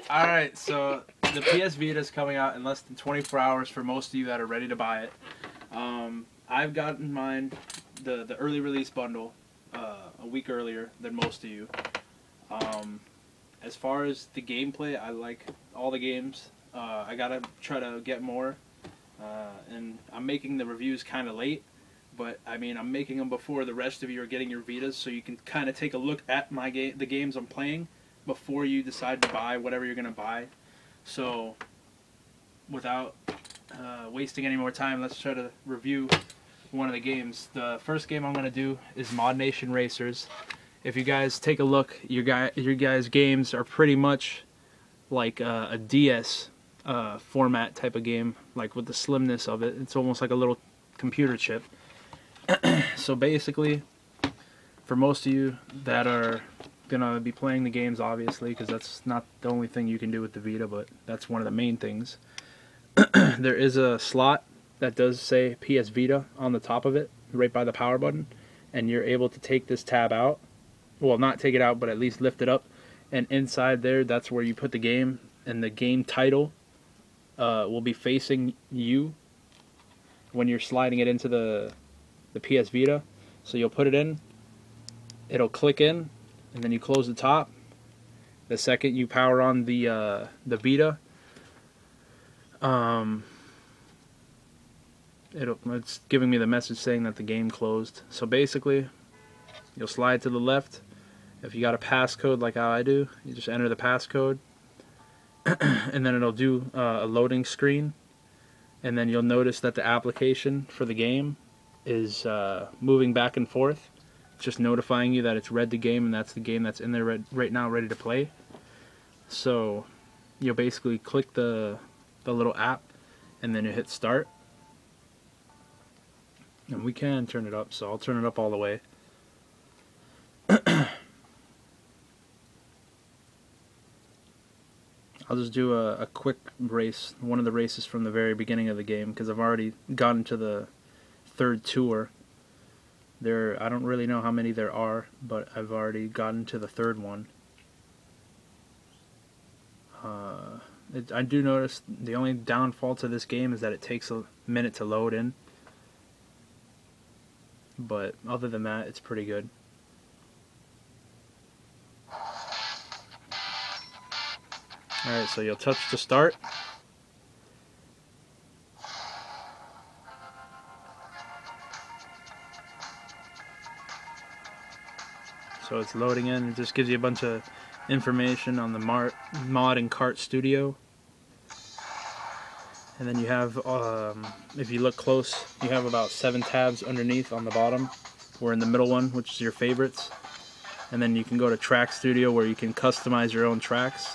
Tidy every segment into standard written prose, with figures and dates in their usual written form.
Alright, so the PS Vita is coming out in less than 24 hours for most of you that are ready to buy it. I've gotten mine, the early release bundle, a week earlier than most of you. As far as the gameplay, I like all the games. I gotta try to get more, and I'm making the reviews kind of late, but I mean I'm making them before the rest of you are getting your Vitas, so you can kind of take a look at the games I'm playing before you decide to buy whatever you're gonna buy. So without wasting any more time, let's try to review one of the games. The first game I'm gonna do is ModNation Racers. If you guys take a look, your guys' games are pretty much like a DS format type of game, like with the slimness of it. It's almost like a little computer chip. So basically, for most of you that are gonna be playing the games, obviously, because that's not the only thing you can do with the Vita, but that's one of the main things. There is a slot that does say PS Vita on the top of it, right by the power button, and you're able to take this tab out. Well, not take it out, but at least lift it up, and inside there, that's where you put the game, and the game title will be facing you when you're sliding it into the PS Vita. So you'll put it in, it'll click in, and then you close the top. The second you power on the Vita, it's giving me the message saying that the game closed. So basically, you'll slide to the left. If you got a passcode like how I do, you just enter the passcode, and then it'll do a loading screen, and then you'll notice that the application for the game is moving back and forth, just notifying you that it's read the game, and that's the game that's in there right now ready to play. So you'll basically click the little app, and then you hit start, and we can turn it up, so I'll turn it up all the way. I'll just do a quick race, one of the races from the very beginning of the game, because I've already gotten to the third tour. I don't really know how many there are, but I've already gotten to the third one. I do notice the only downfall to this game is that it takes a minute to load in. But other than that, it's pretty good. Alright, so you'll touch to start. So it's loading in. It just gives you a bunch of information on the mod and kart studio. And then you have, if you look close, you have about 7 tabs underneath on the bottom. We're in the middle one, which is your favorites. And then you can go to Track Studio, where you can customize your own tracks.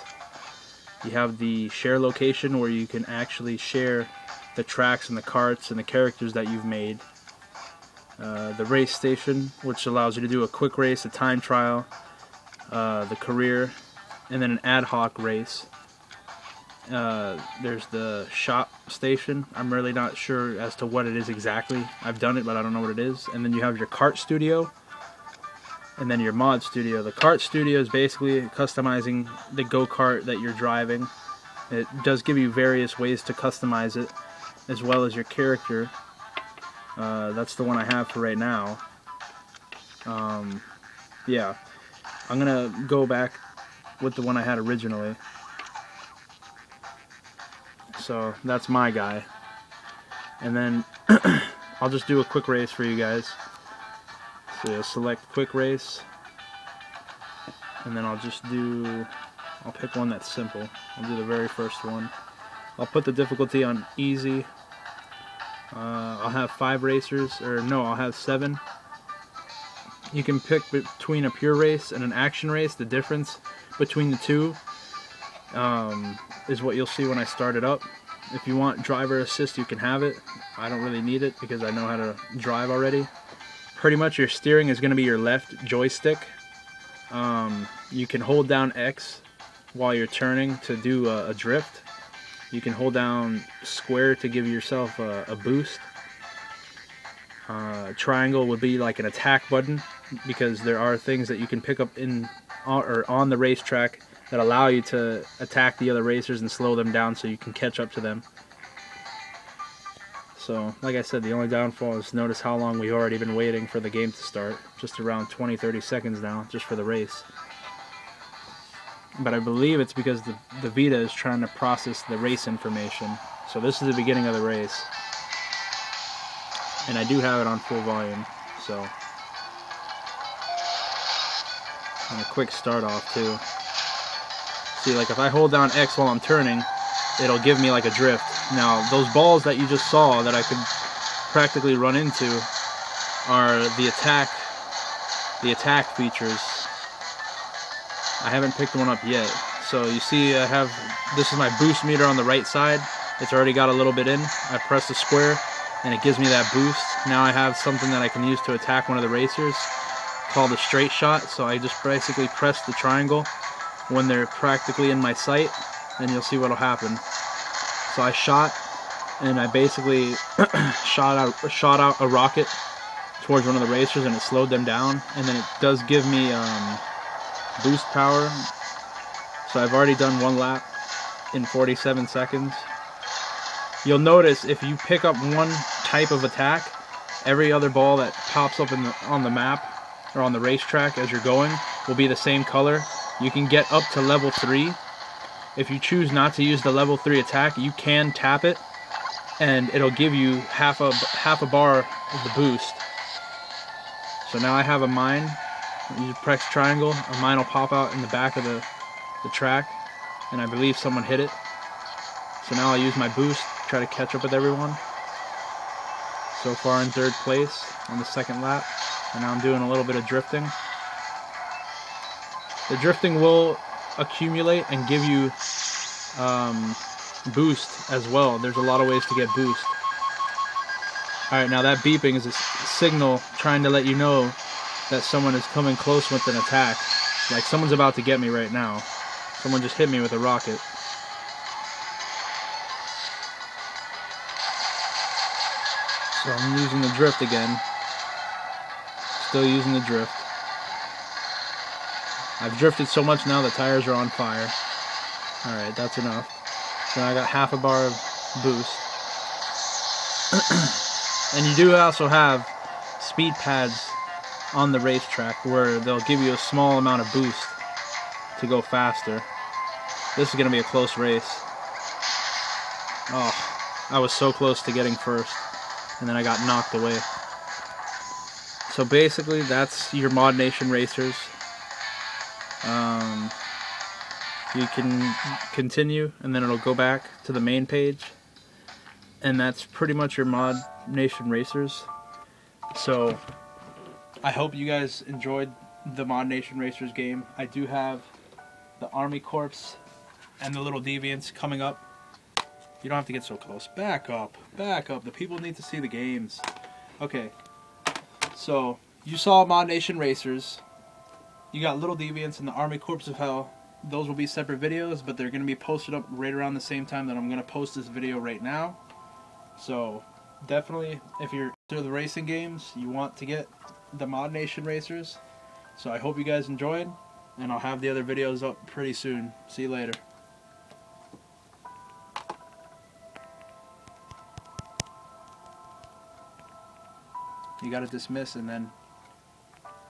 You have the share location, where you can actually share the tracks and the karts and the characters that you've made. The race station, which allows you to do a quick race, a time trial, the career, and then an ad hoc race. There's the shop station. I'm really not sure as to what it is exactly. I've done it, but I don't know what it is. And then you have your kart studio, and then your mod studio. The kart studio is basically customizing the go-kart that you're driving. It does give you various ways to customize it, as well as your character. That's the one I have for right now. Yeah, I'm gonna go back with the one I had originally. So that's my guy. And then I'll just do a quick race for you guys. So you'll select quick race, and then I'll pick one that's simple. I'll do the very first one. I'll put the difficulty on easy. I'll have 5 racers, or no, I'll have 7. You can pick between a pure race and an action race. The difference between the two is what you'll see when I start it up. If you want driver assist, you can have it. I don't really need it because I know how to drive already. Pretty much your steering is going to be your left joystick. You can hold down X while you're turning to do a drift. You can hold down square to give yourself a boost. Triangle would be like an attack button, because there are things that you can pick up in or on the racetrack that allow you to attack the other racers and slow them down so you can catch up to them. So, like I said, the only downfall is notice how long we've already been waiting for the game to start. Just around 20-30 seconds now, just for the race. But I believe it's because the Vita is trying to process the race information. So this is the beginning of the race. And I do have it on full volume, so. And a quick start off too. See, like if I hold down X while I'm turning, it'll give me like a drift. Now, those balls that you just saw that I could practically run into are the attack features. I haven't picked one up yet. So you see this is my boost meter on the right side. It's already got a little bit in. I press the square and it gives me that boost. Now I have something that I can use to attack one of the racers called a straight shot. So I just basically press the triangle when they're practically in my sight and you'll see what'll happen. So I shot and I basically shot out a rocket towards one of the racers and it slowed them down, and then it does give me boost power. So I've already done one lap in 47 seconds. You'll notice if you pick up one type of attack, every other ball that pops up on the map or on the racetrack as you're going will be the same color. You can get up to level 3. If you choose not to use the level 3 attack, you can tap it and it'll give you half a bar of the boost. So now I have a mine. You press triangle, a mine will pop out in the back of the track, and I believe someone hit it. So now I use my boost, try to catch up with everyone. So far in 3rd place on the 2nd lap, and now I'm doing a little bit of drifting. The drifting will accumulate and give you boost as well. There's a lot of ways to get boost. Alright, now that beeping is a signal trying to let you know that someone is coming close with an attack. Like someone's about to get me right now. Someone just hit me with a rocket. So I'm using the drift again. Still using the drift. I've drifted so much now the tires are on fire. Alright, that's enough. So now I got half a bar of boost. And you do also have speed pads on the racetrack where they'll give you a small amount of boost to go faster. This is going to be a close race. Oh, I was so close to getting first, and then I got knocked away. So basically, that's your ModNation Racers. You can continue, and then it'll go back to the main page. And that's pretty much your ModNation Racers. So I hope you guys enjoyed the ModNation Racers game. I do have the Army Corps and the Little Deviants coming up. You don't have to get so close. Back up. Back up. The people need to see the games. Okay. So you saw ModNation Racers. You got Little Deviants and the Army Corps of Hell. Those will be separate videos, but they're going to be posted up right around the same time that I'm going to post this video right now. So definitely, if you're into the racing games, you want to get the ModNation Racers. So I hope you guys enjoyed, and I'll have the other videos up pretty soon. See you later. You gotta dismiss and then